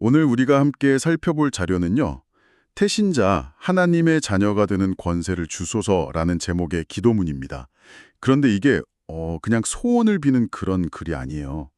오늘 우리가 함께 살펴볼 자료는요. 태신자, 하나님의 자녀가 되는 권세를 주소서라는 제목의 기도문입니다. 그런데 이게 그냥 소원을 비는 그런 글이 아니에요.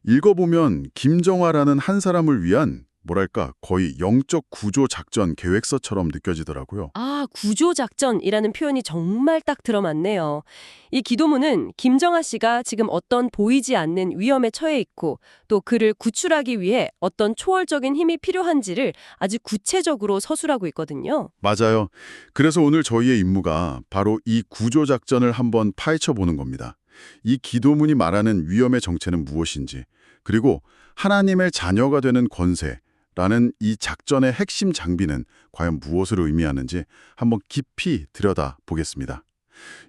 읽어보면 김정화라는 한 사람을 위한 뭐랄까 거의 영적 구조 작전 계획서처럼 느껴지더라고요. 아, 구조작전이라는 표현이 정말 딱 들어맞네요. 이 기도문은 김정아 씨가 지금 어떤 보이지 않는 위험에 처해 있고 또 그를 구출하기 위해 어떤 초월적인 힘이 필요한지를 아주 구체적으로 서술하고 있거든요. 맞아요. 그래서 오늘 저희의 임무가 바로 이 구조 작전을 한번 파헤쳐 보는 겁니다. 이 기도문이 말하는 위험의 정체는 무엇인지, 그리고 하나님의 자녀가 되는 권세라는 이 작전의 핵심 장비는 과연 무엇을 의미하는지 한번 깊이 들여다 보겠습니다.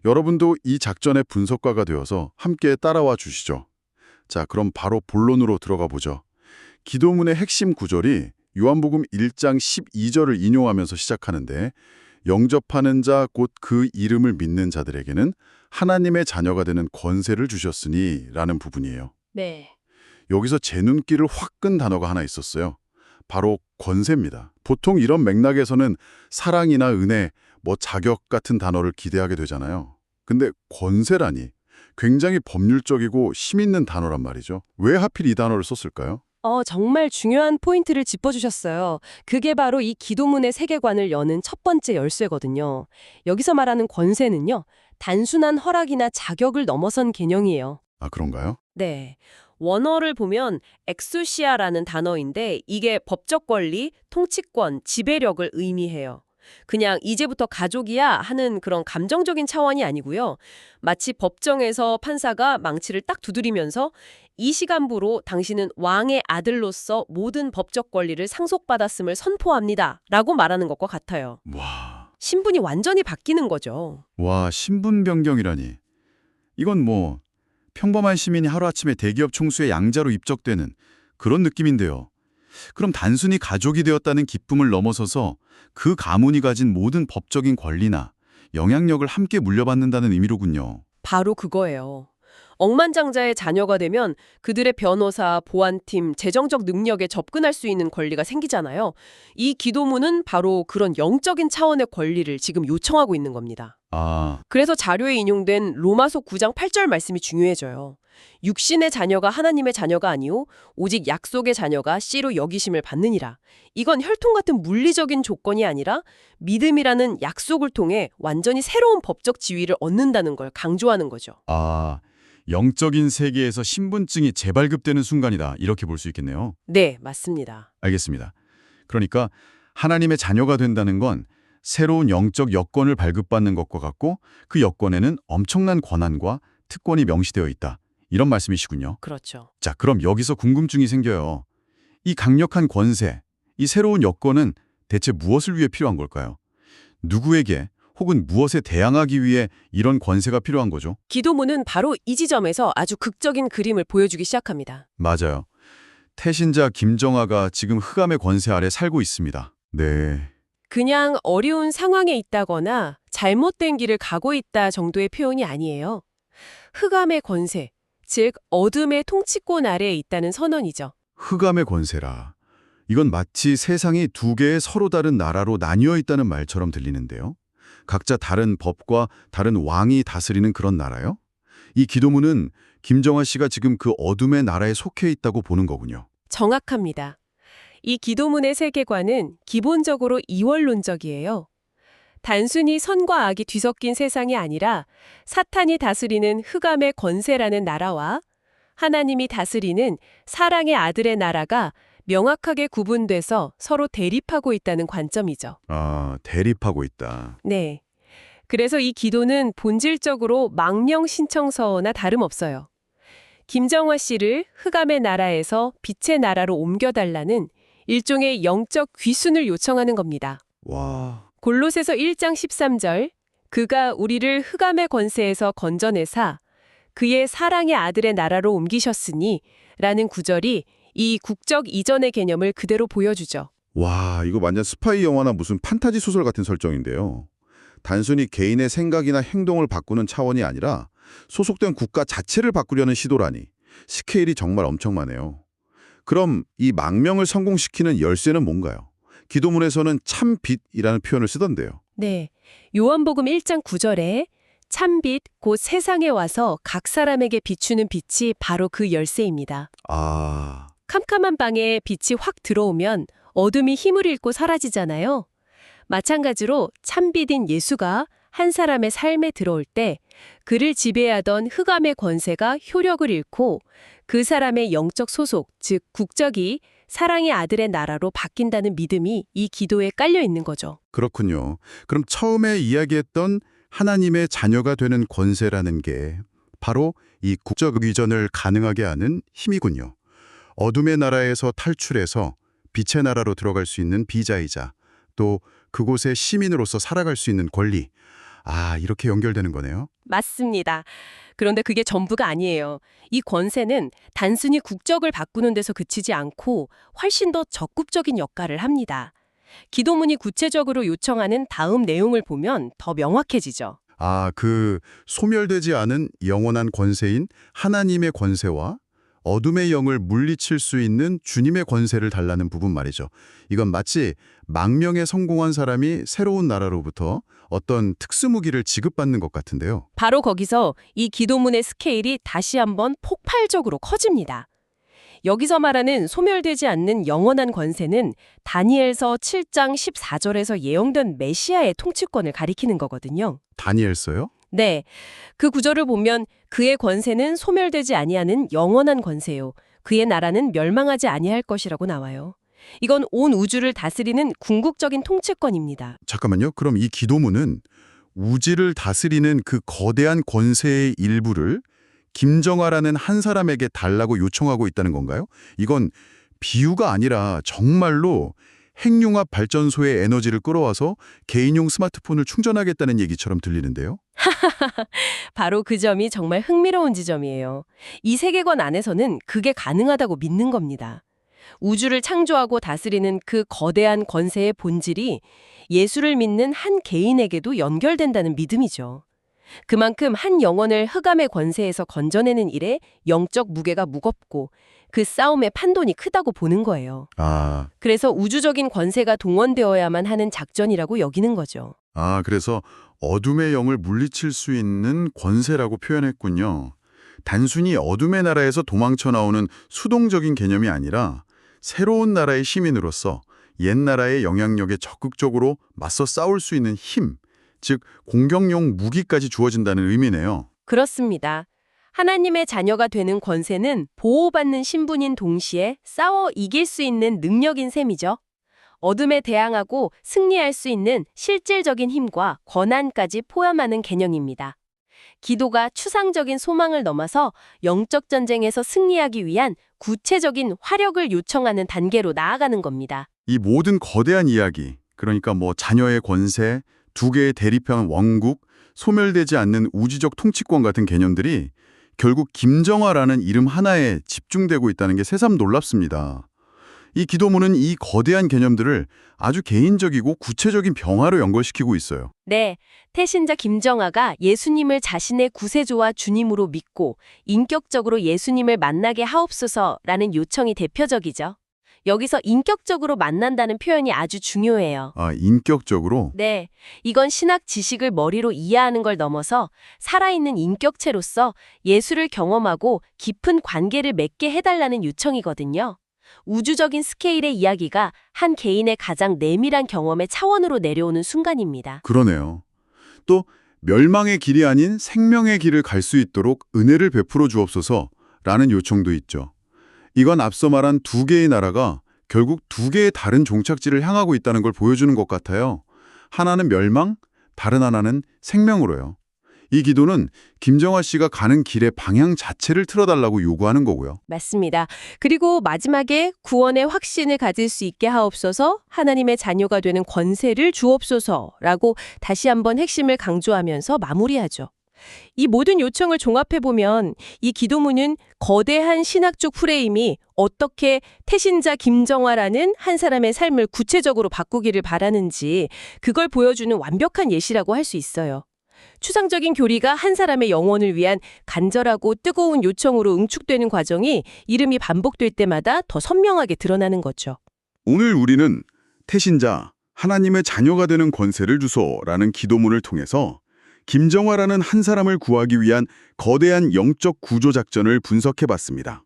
여러분도 이 작전의 분석가가 되어서 함께 따라와 주시죠. 자, 그럼 바로 본론으로 들어가 보죠. 기도문의 핵심 구절이 요한복음 1장 12절을 인용하면서 시작하는데, 영접하는 자 곧 그 이름을 믿는 자들에게는 하나님의 자녀가 되는 권세를 주셨으니 라는 부분이에요. 네. 여기서 제 눈길을 확 끈 단어가 하나 있었어요. 바로 권세입니다. 보통 이런 맥락에서는 사랑이나 은혜, 자격 같은 단어를 기대하게 되잖아요. 근데 권세라니 굉장히 법률적이고 힘 있는 단어란 말이죠. 왜 하필 이 단어를 썼을까요? 정말 중요한 포인트를 짚어주셨어요. 그게 바로 이 기도문의 세계관을 여는 첫 번째 열쇠거든요. 여기서 말하는 권세는요, 단순한 허락이나 자격을 넘어선 개념이에요. 아, 그런가요? 네. 원어를 보면 엑수시아라는 단어인데 이게 법적 권리, 통치권, 지배력을 의미해요. 그냥 이제부터 가족이야 하는 그런 감정적인 차원이 아니고요. 마치 법정에서 판사가 망치를 딱 두드리면서 이 시간부로 당신은 왕의 아들로서 모든 법적 권리를 상속받았음을 선포합니다. 라고 말하는 것과 같아요. 신분이 완전히 바뀌는 거죠. 와, 신분 변경이라니. 이건 평범한 시민이 하루아침에 대기업 총수의 양자로 입적되는 그런 느낌인데요. 그럼 단순히 가족이 되었다는 기쁨을 넘어서서 그 가문이 가진 모든 법적인 권리나 영향력을 함께 물려받는다는 의미로군요. 바로 그거예요. 억만장자의 자녀가 되면 그들의 변호사, 보안팀, 재정적 능력에 접근할 수 있는 권리가 생기잖아요. 이 기도문은 바로 그런 영적인 차원의 권리를 지금 요청하고 있는 겁니다. 아, 그래서 자료에 인용된 로마서 9장 8절 말씀이 중요해져요. 육신의 자녀가 하나님의 자녀가 아니오 오직 약속의 자녀가 씨로 여기심을 받느니라. 이건 혈통 같은 물리적인 조건이 아니라 믿음이라는 약속을 통해 완전히 새로운 법적 지위를 얻는다는 걸 강조하는 거죠. 영적인 세계에서 신분증이 재발급되는 순간이다. 이렇게 볼 수 있겠네요. 네, 맞습니다. 알겠습니다. 그러니까 하나님의 자녀가 된다는 건 새로운 영적 여건을 발급받는 것과 같고 그 여건에는 엄청난 권한과 특권이 명시되어 있다. 이런 말씀이시군요. 그렇죠. 자, 그럼 여기서 궁금증이 생겨요. 이 강력한 권세, 이 새로운 여건은 대체 무엇을 위해 필요한 걸까요? 누구에게 혹은 무엇에 대항하기 위해 이런 권세가 필요한 거죠? 기도문은 바로 이 지점에서 아주 극적인 그림을 보여주기 시작합니다. 맞아요. 태신자 김정아가 지금 흑암의 권세 아래 살고 있습니다. 네. 그냥 어려운 상황에 있다거나 잘못된 길을 가고 있다 정도의 표현이 아니에요. 흑암의 권세, 즉 어둠의 통치권 아래에 있다는 선언이죠. 흑암의 권세라. 이건 마치 세상이 두 개의 서로 다른 나라로 나뉘어 있다는 말처럼 들리는데요. 각자 다른 법과 다른 왕이 다스리는 그런 나라요? 이 기도문은 김정아 씨가 지금 그 어둠의 나라에 속해 있다고 보는 거군요. 정확합니다. 이 기도문의 세계관은 기본적으로 이원론적이에요. 단순히 선과 악이 뒤섞인 세상이 아니라 사탄이 다스리는 흑암의 권세라는 나라와 하나님이 다스리는 사랑의 아들의 나라가 명확하게 구분돼서 서로 대립하고 있다는 관점이죠. 아, 대립하고 있다. 네. 그래서 이 기도는 본질적으로 망령 신청서나 다름없어요. 김정화 씨를 흑암의 나라에서 빛의 나라로 옮겨달라는 일종의 영적 귀순을 요청하는 겁니다. 와, 골로새서 1장 13절 그가 우리를 흑암의 권세에서 건져내사 그의 사랑의 아들의 나라로 옮기셨으니 라는 구절이 이 국적 이전의 개념을 그대로 보여주죠. 와, 이거 완전 스파이 영화나 무슨 판타지 소설 같은 설정인데요. 단순히 개인의 생각이나 행동을 바꾸는 차원이 아니라 소속된 국가 자체를 바꾸려는 시도라니 스케일이 정말 엄청나네요. 그럼 이 망명을 성공시키는 열쇠는 뭔가요? 기도문에서는 참 빛이라는 표현을 쓰던데요. 네. 요한복음 1장 9절에 참빛 곧 세상에 와서 각 사람에게 비추는 빛이 바로 그 열쇠입니다. 아, 캄캄한 방에 빛이 확 들어오면 어둠이 힘을 잃고 사라지잖아요. 마찬가지로 참빛인 예수가 한 사람의 삶에 들어올 때 그를 지배하던 흑암의 권세가 효력을 잃고 그 사람의 영적 소속, 즉 국적이 사랑의 아들의 나라로 바뀐다는 믿음이 이 기도에 깔려 있는 거죠. 그렇군요. 그럼 처음에 이야기했던 하나님의 자녀가 되는 권세라는 게 바로 이 국적 이전을 가능하게 하는 힘이군요. 어둠의 나라에서 탈출해서 빛의 나라로 들어갈 수 있는 비자이자 또 그곳의 시민으로서 살아갈 수 있는 권리. 아, 이렇게 연결되는 거네요. 맞습니다. 그런데 그게 전부가 아니에요. 이 권세는 단순히 국적을 바꾸는 데서 그치지 않고 훨씬 더 적극적인 역할을 합니다. 기도문이 구체적으로 요청하는 다음 내용을 보면 더 명확해지죠. 아, 그 소멸되지 않은 영원한 권세인 하나님의 권세와 어둠의 영을 물리칠 수 있는 주님의 권세를 달라는 부분 말이죠. 이건 마치 망명에 성공한 사람이 새로운 나라로부터 어떤 특수무기를 지급받는 것 같은데요. 바로 거기서 이 기도문의 스케일이 다시 한번 폭발적으로 커집니다. 여기서 말하는 소멸되지 않는 영원한 권세는 다니엘서 7장 14절에서 예언된 메시아의 통치권을 가리키는 거거든요. 다니엘서요? 네, 그 구절을 보면 그의 권세는 소멸되지 아니하는 영원한 권세요. 그의 나라는 멸망하지 아니할 것이라고 나와요. 이건 온 우주를 다스리는 궁극적인 통치권입니다. 잠깐만요. 그럼 이 기도문은 우주를 다스리는 그 거대한 권세의 일부를 김정아라는 한 사람에게 달라고 요청하고 있다는 건가요? 이건 비유가 아니라 정말로 핵융합 발전소의 에너지를 끌어와서 개인용 스마트폰을 충전하겠다는 얘기처럼 들리는데요. 바로 그 점이 정말 흥미로운 지점이에요. 이 세계관 안에서는 그게 가능하다고 믿는 겁니다. 우주를 창조하고 다스리는 그 거대한 권세의 본질이 예수를 믿는 한 개인에게도 연결된다는 믿음이죠. 그만큼 한 영혼을 흑암의 권세에서 건져내는 일에 영적 무게가 무겁고 그 싸움의 판돈이 크다고 보는 거예요. 아, 그래서 우주적인 권세가 동원되어야만 하는 작전이라고 여기는 거죠. 그래서 어둠의 영을 물리칠 수 있는 권세라고 표현했군요. 단순히 어둠의 나라에서 도망쳐 나오는 수동적인 개념이 아니라 새로운 나라의 시민으로서 옛 나라의 영향력에 적극적으로 맞서 싸울 수 있는 힘, 즉 공격용 무기까지 주어진다는 의미네요. 그렇습니다. 하나님의 자녀가 되는 권세는 보호받는 신분인 동시에 싸워 이길 수 있는 능력인 셈이죠. 어둠에 대항하고 승리할 수 있는 실질적인 힘과 권한까지 포함하는 개념입니다. 기도가 추상적인 소망을 넘어서 영적 전쟁에서 승리하기 위한 구체적인 화력을 요청하는 단계로 나아가는 겁니다. 이 모든 거대한 이야기, 그러니까 자녀의 권세, 두 개의 대립형 왕국, 소멸되지 않는 우주적 통치권 같은 개념들이 결국 김정아라는 이름 하나에 집중되고 있다는 게 새삼 놀랍습니다. 이 기도문은 이 거대한 개념들을 아주 개인적이고 구체적인 변화로 연결시키고 있어요. 네, 태신자 김정아가 예수님을 자신의 구세주와 주님으로 믿고 인격적으로 예수님을 만나게 하옵소서라는 요청이 대표적이죠. 여기서 인격적으로 만난다는 표현이 아주 중요해요. 아, 인격적으로? 네, 이건 신학 지식을 머리로 이해하는 걸 넘어서 살아있는 인격체로서 예수를 경험하고 깊은 관계를 맺게 해달라는 요청이거든요. 우주적인 스케일의 이야기가 한 개인의 가장 내밀한 경험의 차원으로 내려오는 순간입니다. 그러네요. 또 멸망의 길이 아닌 생명의 길을 갈 수 있도록 은혜를 베풀어 주옵소서라는 요청도 있죠. 이건 앞서 말한 두 개의 나라가 결국 두 개의 다른 종착지를 향하고 있다는 걸 보여주는 것 같아요. 하나는 멸망, 다른 하나는 생명으로요. 이 기도는 김정아 씨가 가는 길의 방향 자체를 틀어달라고 요구하는 거고요. 맞습니다. 그리고 마지막에 구원의 확신을 가질 수 있게 하옵소서, 하나님의 자녀가 되는 권세를 주옵소서라고 다시 한번 핵심을 강조하면서 마무리하죠. 이 모든 요청을 종합해보면 이 기도문은 거대한 신학적 프레임이 어떻게 태신자 김정아라는 한 사람의 삶을 구체적으로 바꾸기를 바라는지 그걸 보여주는 완벽한 예시라고 할 수 있어요. 추상적인 교리가 한 사람의 영혼을 위한 간절하고 뜨거운 요청으로 응축되는 과정이 이름이 반복될 때마다 더 선명하게 드러나는 거죠. 오늘 우리는 태신자, 하나님의 자녀가 되는 권세를 주소라는 기도문을 통해서 김정화라는 한 사람을 구하기 위한 거대한 영적 구조 작전을 분석해봤습니다.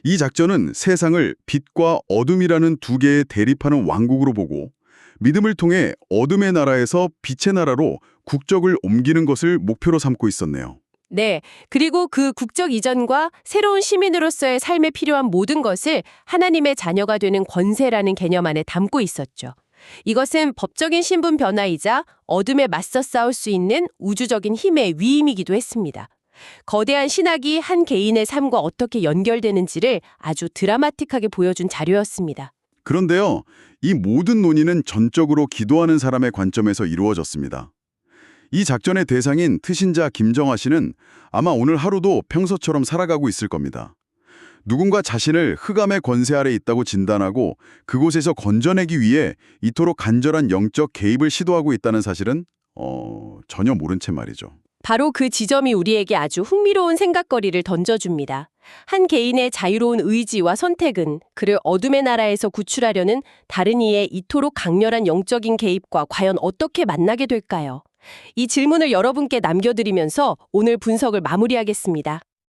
이 작전은 세상을 빛과 어둠이라는 두 개의 대립하는 왕국으로 보고 믿음을 통해 어둠의 나라에서 빛의 나라로 국적을 옮기는 것을 목표로 삼고 있었네요. 네, 그리고 그 국적 이전과 새로운 시민으로서의 삶에 필요한 모든 것을 하나님의 자녀가 되는 권세라는 개념 안에 담고 있었죠. 이것은 법적인 신분 변화이자 어둠에 맞서 싸울 수 있는 우주적인 힘의 위임이기도 했습니다. 거대한 신학이 한 개인의 삶과 어떻게 연결되는지를 아주 드라마틱하게 보여준 자료였습니다. 그런데요, 이 모든 논의는 전적으로 기도하는 사람의 관점에서 이루어졌습니다. 이 작전의 대상인 트신자 김정화 씨는 아마 오늘 하루도 평소처럼 살아가고 있을 겁니다. 누군가 자신을 흑암의 권세 아래 있다고 진단하고 그곳에서 건져내기 위해 이토록 간절한 영적 개입을 시도하고 있다는 사실은 전혀 모른 채 말이죠. 바로 그 지점이 우리에게 아주 흥미로운 생각거리를 던져줍니다. 한 개인의 자유로운 의지와 선택은 그를 어둠의 나라에서 구출하려는 다른 이의 이토록 강렬한 영적인 개입과 과연 어떻게 만나게 될까요? 이 질문을 여러분께 남겨드리면서 오늘 분석을 마무리하겠습니다.